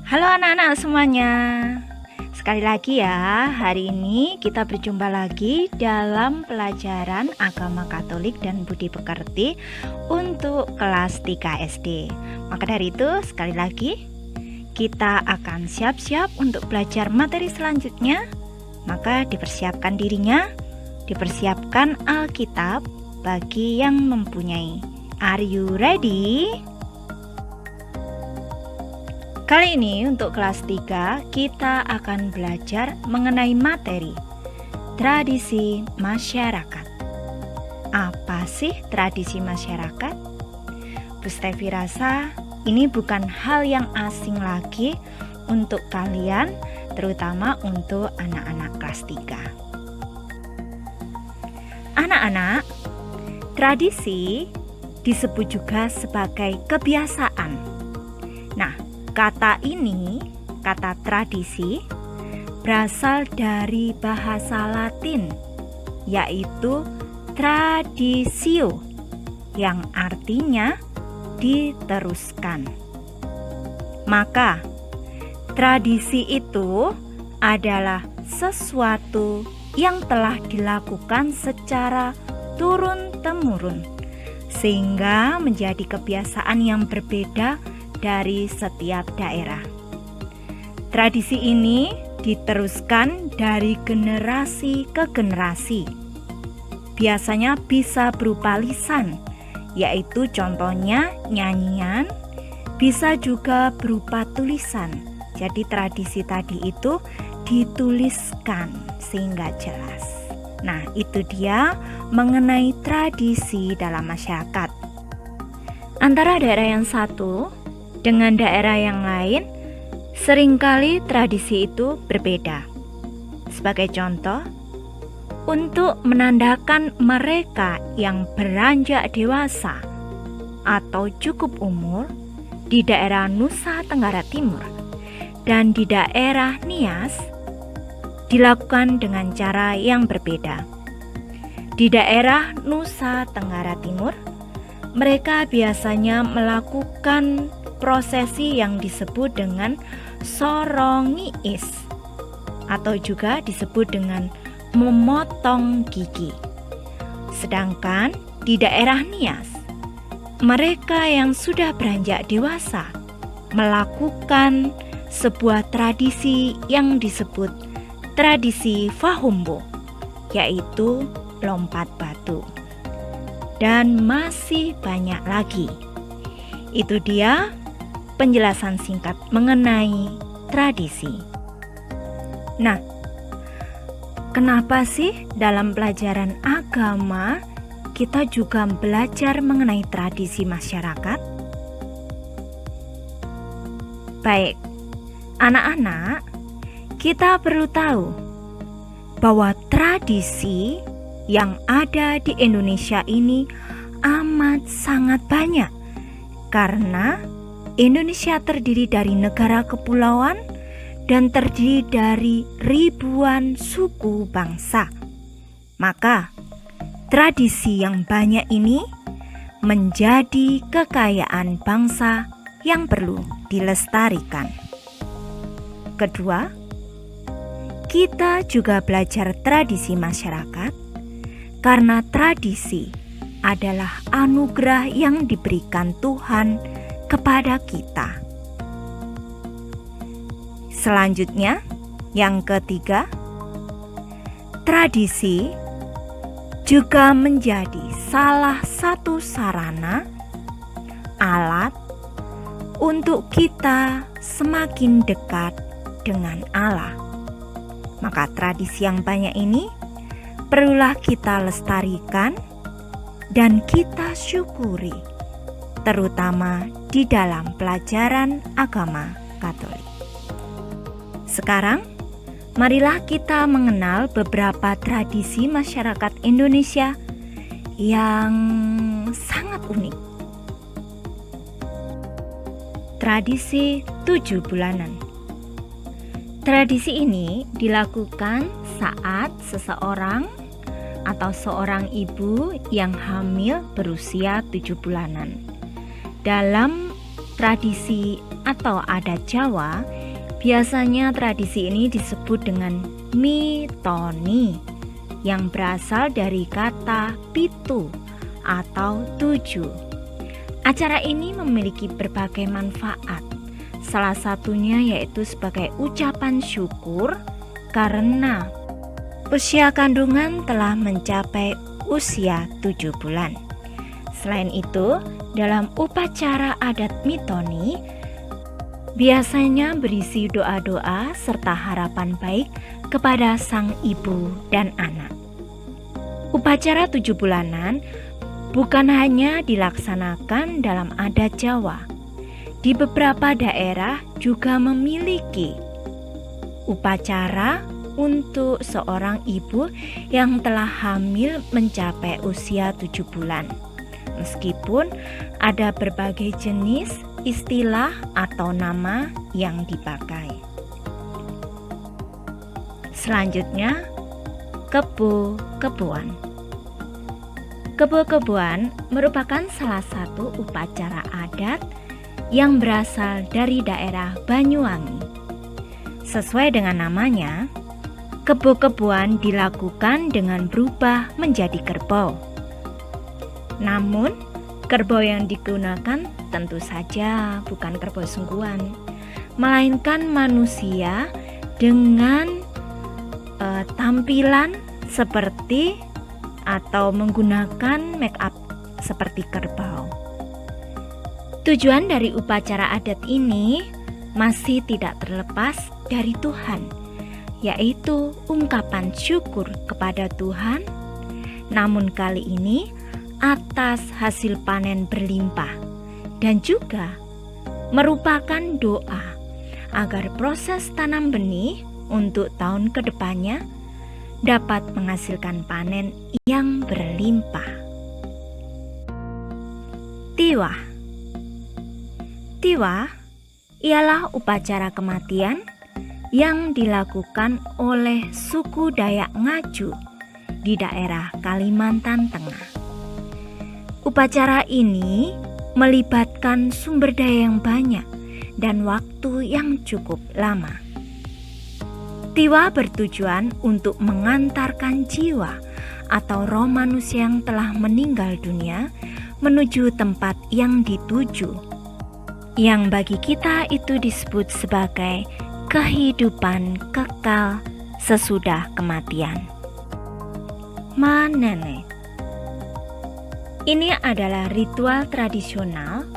Halo anak-anak semuanya. Sekali lagi ya, hari ini kita berjumpa lagi dalam pelajaran agama Katolik dan budi pekerti untuk kelas 3 SD. Maka dari itu, sekali lagi kita akan siap-siap untuk belajar materi selanjutnya. Maka dipersiapkan dirinya, dipersiapkan Alkitab bagi yang mempunyai. Are you ready? Kali ini untuk kelas 3 kita akan belajar mengenai materi tradisi masyarakat. Apa sih tradisi masyarakat? Bu Stevi rasa ini bukan hal yang asing lagi untuk kalian, terutama untuk anak-anak kelas 3. Anak-anak, tradisi disebut juga sebagai kebiasaan. Nah, kata ini, kata tradisi, berasal dari bahasa Latin, yaitu traditio, yang artinya diteruskan. Maka, tradisi itu adalah sesuatu yang telah dilakukan secara turun-temurun, sehingga menjadi kebiasaan yang berbeda dari setiap daerah. Tradisi ini diteruskan dari generasi ke generasi. Biasanya bisa berupa lisan, yaitu contohnya nyanyian, bisa juga berupa tulisan. Jadi tradisi tadi itu dituliskan sehingga jelas. Nah, itu dia mengenai tradisi dalam masyarakat. Antara daerah yang satu dengan daerah yang lain, seringkali tradisi itu berbeda. Sebagai contoh, untuk menandakan mereka yang beranjak dewasa atau cukup umur di daerah Nusa Tenggara Timur dan di daerah Nias, dilakukan dengan cara yang berbeda. Di daerah Nusa Tenggara Timur, mereka biasanya melakukan prosesi yang disebut dengan sorongiis atau juga disebut dengan memotong gigi. Sedangkan di daerah Nias, mereka yang sudah beranjak dewasa melakukan sebuah tradisi yang disebut tradisi Fahumbo, yaitu lompat batu. Dan masih banyak lagi. Itu dia penjelasan singkat mengenai tradisi. Nah, kenapa sih dalam pelajaran agama kita juga belajar mengenai tradisi masyarakat? Baik, anak-anak, kita perlu tahu bahwa tradisi yang ada di Indonesia ini amat sangat banyak, karena Indonesia terdiri dari negara kepulauan dan terdiri dari ribuan suku bangsa. Maka, tradisi yang banyak ini menjadi kekayaan bangsa yang perlu dilestarikan. Kedua, kita juga belajar tradisi masyarakat karena tradisi adalah anugerah yang diberikan Tuhan kepada kita. Selanjutnya, yang ketiga, tradisi juga menjadi salah satu sarana, alat untuk kita semakin dekat dengan Allah. Maka tradisi yang banyak ini perlulah kita lestarikan dan kita syukuri, terutama di dalam pelajaran agama Katolik. Sekarang, marilah kita mengenal beberapa tradisi masyarakat Indonesia yang sangat unik. Tradisi 7 bulanan. Tradisi ini dilakukan saat seseorang atau seorang ibu yang hamil berusia 7 bulanan. Dalam tradisi atau adat Jawa, biasanya tradisi ini disebut dengan mitoni yang berasal dari kata pitu atau 7. Acara ini memiliki berbagai manfaat. Salah satunya yaitu sebagai ucapan syukur karena usia kandungan telah mencapai usia 7 bulan. Selain itu, dalam upacara adat mitoni biasanya berisi doa-doa serta harapan baik kepada sang ibu dan anak. Upacara 7 bulanan bukan hanya dilaksanakan dalam adat Jawa. Di beberapa daerah juga memiliki upacara untuk seorang ibu yang telah hamil mencapai usia 7 bulan. Meskipun ada berbagai jenis istilah atau nama yang dipakai. Selanjutnya, kebo-keboan. Kebo-keboan merupakan salah satu upacara adat yang berasal dari daerah Banyuwangi. Sesuai dengan namanya, kebo-keboan dilakukan dengan berubah menjadi kerbau. Namun, kerbau yang digunakan tentu saja bukan kerbau sungguhan, melainkan manusia dengan tampilan seperti atau menggunakan make up seperti kerbau. Tujuan dari upacara adat ini masih tidak terlepas dari Tuhan, yaitu ungkapan syukur kepada Tuhan. Namun kali ini atas hasil panen berlimpah dan juga merupakan doa agar proses tanam benih untuk tahun kedepannya dapat menghasilkan panen yang berlimpah. Tiwah. Tiwah ialah upacara kematian yang dilakukan oleh suku Dayak Ngaju di daerah Kalimantan Tengah. Upacara ini melibatkan sumber daya yang banyak dan waktu yang cukup lama. Tiwah bertujuan untuk mengantarkan jiwa atau roh manusia yang telah meninggal dunia menuju tempat yang dituju, yang bagi kita itu disebut sebagai kehidupan kekal sesudah kematian. Manene. Ini adalah ritual tradisional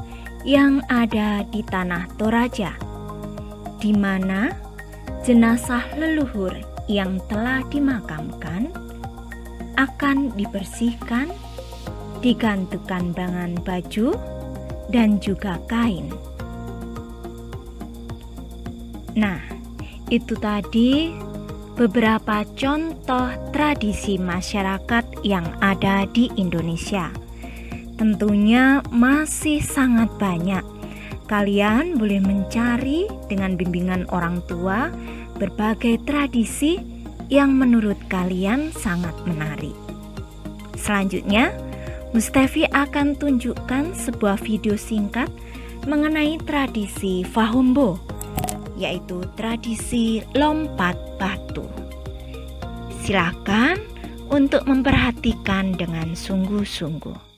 yang ada di tanah Toraja, di mana jenazah leluhur yang telah dimakamkan akan dibersihkan, digantungan dengan baju dan juga kain. Nah, itu tadi beberapa contoh tradisi masyarakat yang ada di Indonesia. Tentunya masih sangat banyak. Kalian boleh mencari dengan bimbingan orang tua berbagai tradisi yang menurut kalian sangat menarik. Selanjutnya, Mustafi akan tunjukkan sebuah video singkat mengenai tradisi Fahombo, yaitu tradisi lompat batu. Silakan untuk memperhatikan dengan sungguh-sungguh.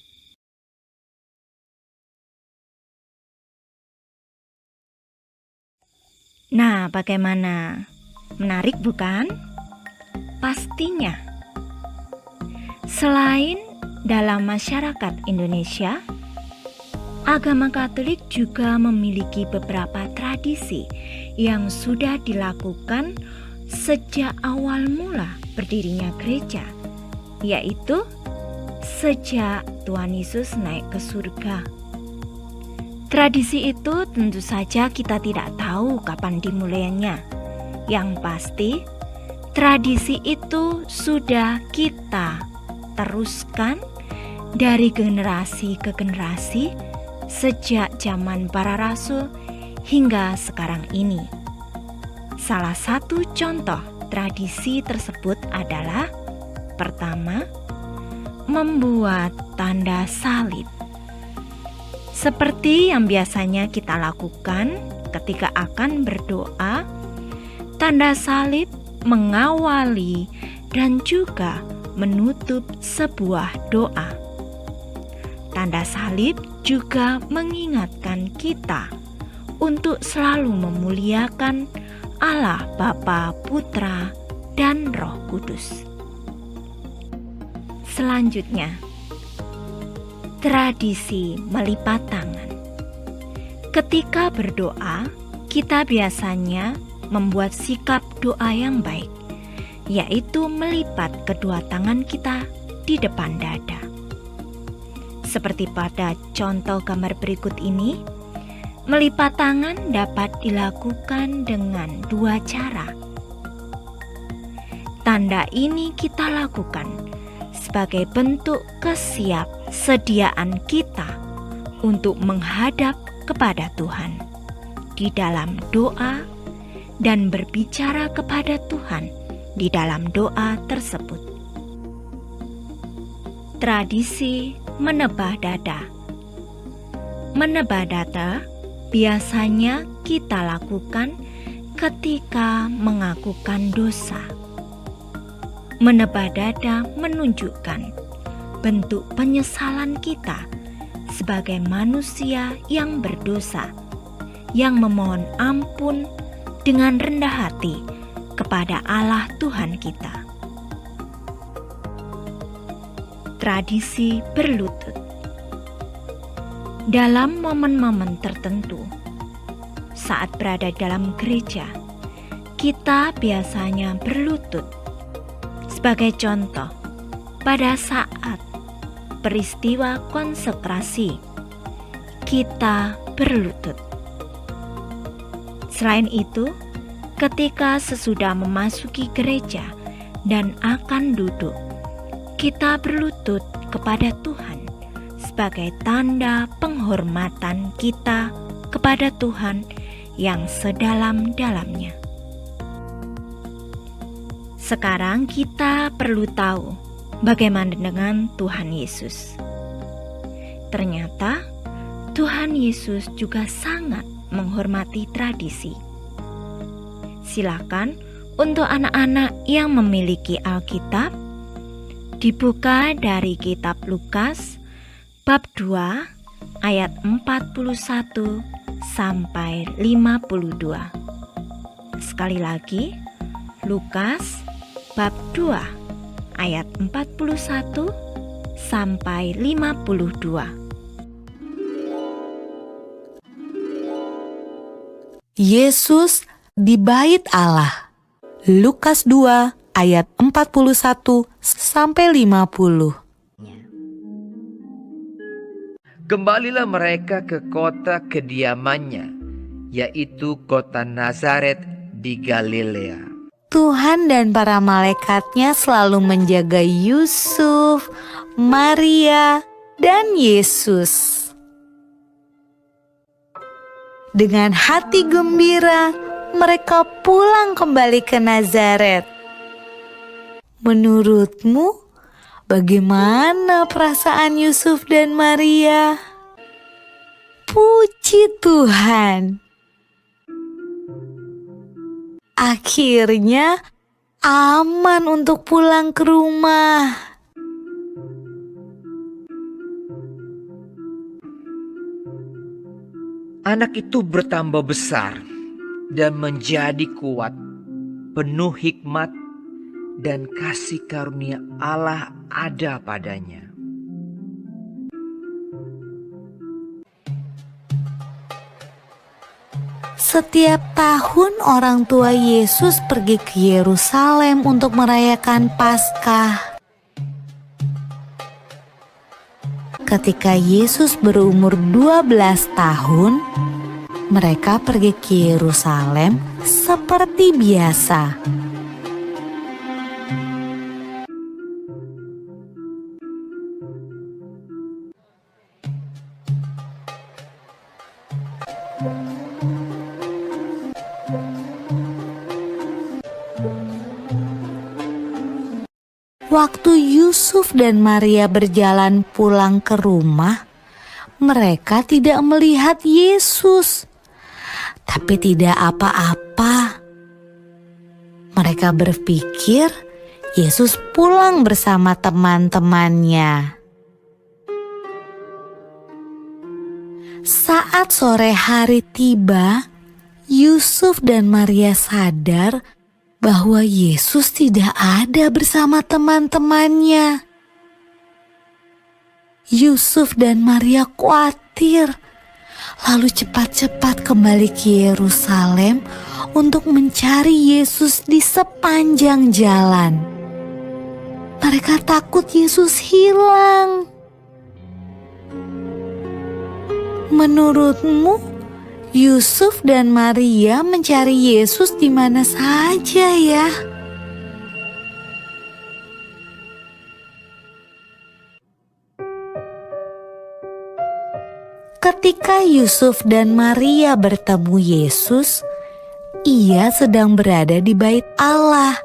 Nah, bagaimana? Menarik bukan? Pastinya. Selain dalam masyarakat Indonesia, agama Katolik juga memiliki beberapa tradisi yang sudah dilakukan sejak awal mula berdirinya gereja, yaitu sejak Tuhan Yesus naik ke surga. Tradisi itu tentu saja kita tidak tahu kapan dimulainya. Yang pasti, tradisi itu sudah kita teruskan dari generasi ke generasi sejak zaman para rasul hingga sekarang ini. Salah satu contoh tradisi tersebut adalah pertama, membuat tanda salib. Seperti yang biasanya kita lakukan ketika akan berdoa, tanda salib mengawali dan juga menutup sebuah doa. Tanda salib juga mengingatkan kita untuk selalu memuliakan Allah Bapa, Putra, dan Roh Kudus. Selanjutnya, tradisi melipat tangan. Ketika berdoa, kita biasanya membuat sikap doa yang baik, yaitu melipat kedua tangan kita di depan dada. Seperti pada contoh gambar berikut ini, melipat tangan dapat dilakukan dengan dua cara. Tanda ini kita lakukan sebagai bentuk kesiapsediaan kita untuk menghadap kepada Tuhan di dalam doa dan berbicara kepada Tuhan di dalam doa tersebut. Tradisi menebah dada. Menebah dada biasanya kita lakukan ketika mengakukan dosa. Menebah dada menunjukkan bentuk penyesalan kita sebagai manusia yang berdosa, yang memohon ampun dengan rendah hati kepada Allah Tuhan kita. Tradisi berlutut. Dalam momen-momen tertentu, saat berada dalam gereja, kita biasanya berlutut. Sebagai contoh, pada saat peristiwa konsekrasi, kita berlutut. Selain itu, ketika sesudah memasuki gereja dan akan duduk, kita berlutut kepada Tuhan sebagai tanda penghormatan kita kepada Tuhan yang sedalam-dalamnya. Sekarang kita perlu tahu bagaimana dengan Tuhan Yesus. Ternyata Tuhan Yesus juga sangat menghormati tradisi. Silakan untuk anak-anak yang memiliki Alkitab, dibuka dari kitab Lukas bab 2 ayat 41 sampai 52. Sekali lagi, Lukas bab 2 ayat 41 sampai 52. Yesus di bait Allah. Lukas 2 ayat 41 sampai 50. Kembalilah mereka ke kota kediamannya, yaitu kota Nazaret di Galilea. Tuhan dan para malaikatnya selalu menjaga Yusuf, Maria, dan Yesus. Dengan hati gembira, mereka pulang kembali ke Nazaret. Menurutmu, bagaimana perasaan Yusuf dan Maria? Puji Tuhan! Akhirnya aman untuk pulang ke rumah. Anak itu bertambah besar dan menjadi kuat, penuh hikmat dan kasih karunia Allah ada padanya. Setiap tahun orang tua Yesus pergi ke Yerusalem untuk merayakan Paskah. Ketika Yesus berumur 12 tahun, mereka pergi ke Yerusalem seperti biasa. Waktu Yusuf dan Maria berjalan pulang ke rumah, mereka tidak melihat Yesus. Tapi tidak apa-apa. Mereka berpikir Yesus pulang bersama teman-temannya. Saat sore hari tiba, Yusuf dan Maria sadar bahwa Yesus tidak ada bersama teman-temannya. Yusuf dan Maria khawatir, lalu cepat-cepat kembali ke Yerusalem untuk mencari Yesus di sepanjang jalan. Mereka takut Yesus hilang. Menurutmu, Yusuf dan Maria mencari Yesus di mana saja ya? Ketika Yusuf dan Maria bertemu Yesus, ia sedang berada di Bait Allah,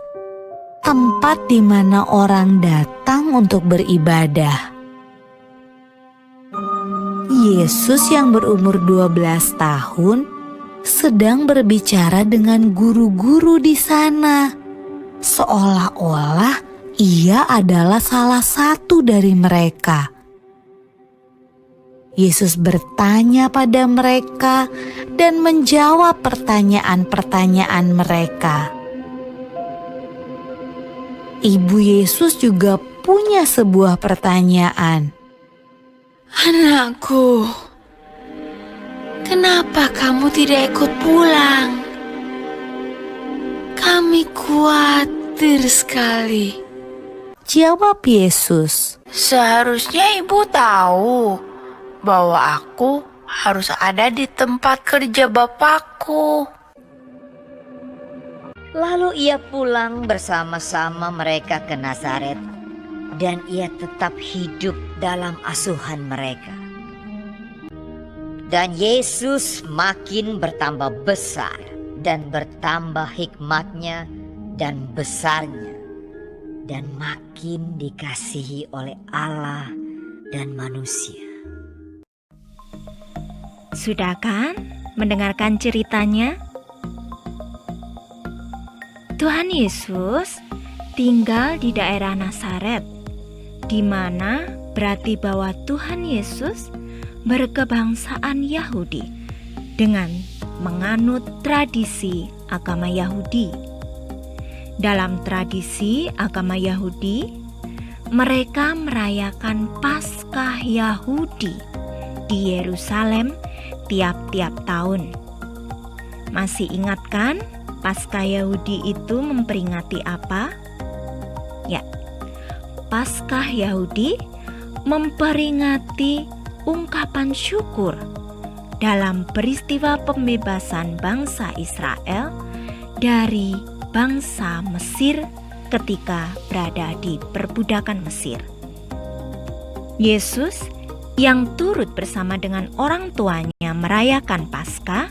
tempat di mana orang datang untuk beribadah. Yesus yang berumur 12 tahun sedang berbicara dengan guru-guru di sana, seolah-olah ia adalah salah satu dari mereka. Yesus bertanya pada mereka dan menjawab pertanyaan-pertanyaan mereka. Ibu Yesus juga punya sebuah pertanyaan. Anakku, kenapa kamu tidak ikut pulang? Kami khawatir sekali. Jawab Yesus. Seharusnya ibu tahu bahwa aku harus ada di tempat kerja Bapakku. Lalu ia pulang bersama-sama mereka ke Nazaret, dan ia tetap hidup dalam asuhan mereka. Dan Yesus makin bertambah besar dan bertambah hikmatnya dan besarnya, dan makin dikasihi oleh Allah dan manusia. Sudah kan mendengarkan ceritanya? Tuhan Yesus tinggal di daerah Nazaret, di mana berarti bahwa Tuhan Yesus berkebangsaan Yahudi dengan menganut tradisi agama Yahudi. Dalam tradisi agama Yahudi, mereka merayakan Paskah Yahudi di Yerusalem tiap-tiap tahun. Masih ingat kan Paskah Yahudi itu memperingati apa? Ya, Paskah Yahudi memperingati ungkapan syukur dalam peristiwa pembebasan bangsa Israel dari bangsa Mesir ketika berada di perbudakan Mesir. Yesus yang turut bersama dengan orang tuanya merayakan Paskah,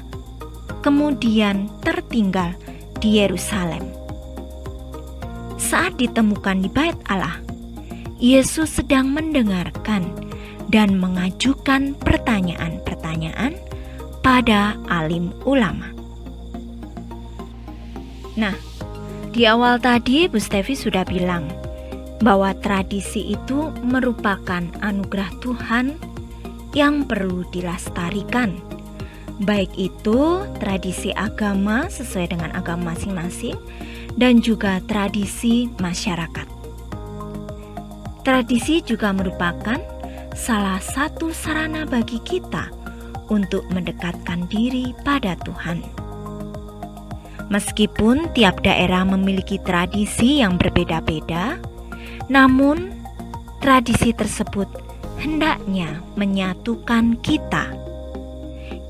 kemudian tertinggal di Yerusalem. Saat ditemukan di Bait Allah, Yesus sedang mendengarkan dan mengajukan pertanyaan-pertanyaan pada alim ulama. Nah, di awal tadi Bu Stevi sudah bilang bahwa tradisi itu merupakan anugerah Tuhan yang perlu dilestarikan. Baik itu tradisi agama sesuai dengan agama masing-masing dan juga tradisi masyarakat. Tradisi juga merupakan salah satu sarana bagi kita untuk mendekatkan diri pada Tuhan. Meskipun tiap daerah memiliki tradisi yang berbeda-beda, namun tradisi tersebut hendaknya menyatukan kita.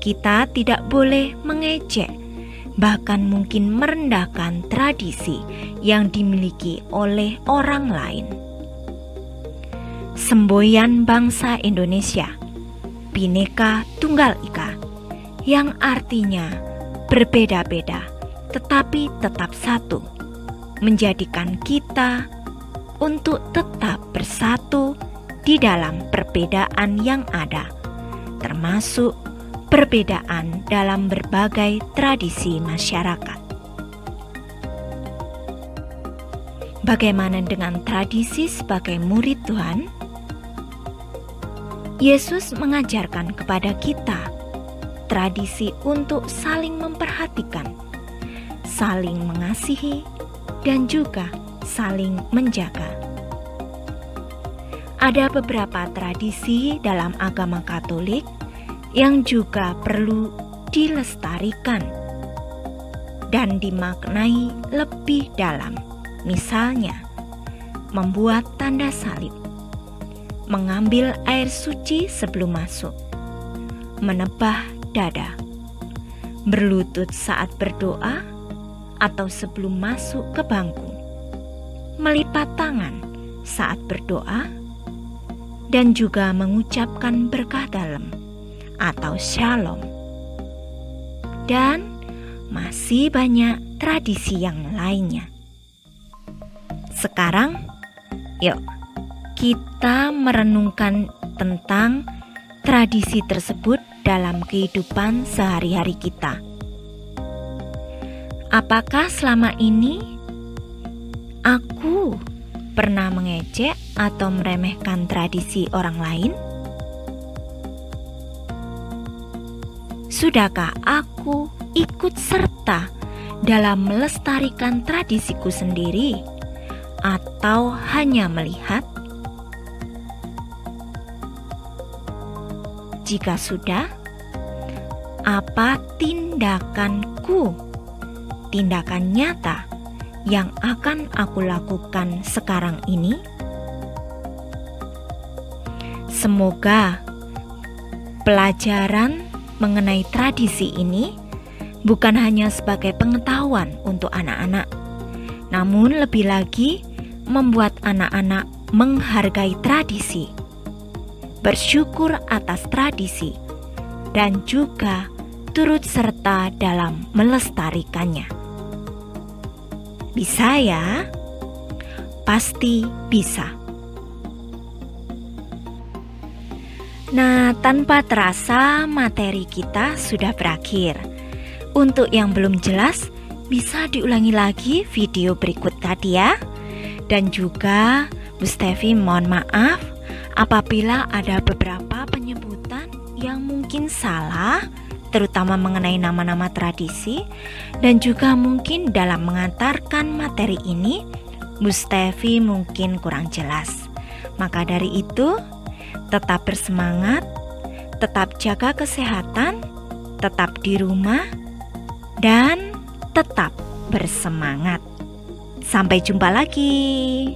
Kita tidak boleh mengejek, bahkan mungkin merendahkan tradisi yang dimiliki oleh orang lain. Semboyan bangsa Indonesia, Bhinneka Tunggal Ika, yang artinya berbeda-beda tetapi tetap satu, menjadikan kita untuk tetap bersatu di dalam perbedaan yang ada, termasuk perbedaan dalam berbagai tradisi masyarakat. Bagaimana dengan tradisi sebagai murid Tuhan? Yesus mengajarkan kepada kita tradisi untuk saling memperhatikan, saling mengasihi, dan juga saling menjaga. Ada beberapa tradisi dalam agama Katolik yang juga perlu dilestarikan dan dimaknai lebih dalam. Misalnya, membuat tanda salib, mengambil air suci sebelum masuk, menebah dada, berlutut saat berdoa atau sebelum masuk ke bangku, melipat tangan saat berdoa, dan juga mengucapkan berkah dalam atau shalom. Dan masih banyak tradisi yang lainnya. Sekarang, yuk kita merenungkan tentang tradisi tersebut dalam kehidupan sehari-hari kita. Apakah selama ini aku pernah mengejek atau meremehkan tradisi orang lain? Sudahkah aku ikut serta dalam melestarikan tradisiku sendiri, atau hanya melihat? Jika sudah, apa tindakanku, tindakan nyata yang akan aku lakukan sekarang ini? Semoga pelajaran mengenai tradisi ini bukan hanya sebagai pengetahuan untuk anak-anak, namun lebih lagi membuat anak-anak menghargai tradisi, bersyukur atas tradisi, dan juga turut serta dalam melestarikannya. Bisa ya? Pasti bisa. Nah, tanpa terasa materi kita sudah berakhir. Untuk yang belum jelas, bisa diulangi lagi video berikut tadi ya. Dan juga Bu Stevi mohon maaf apabila ada beberapa penyebutan yang mungkin salah, terutama mengenai nama-nama tradisi, dan juga mungkin dalam mengantarkan materi ini Bu Stevi mungkin kurang jelas. Maka dari itu, tetap bersemangat, tetap jaga kesehatan, tetap di rumah, dan tetap bersemangat. Sampai jumpa lagi.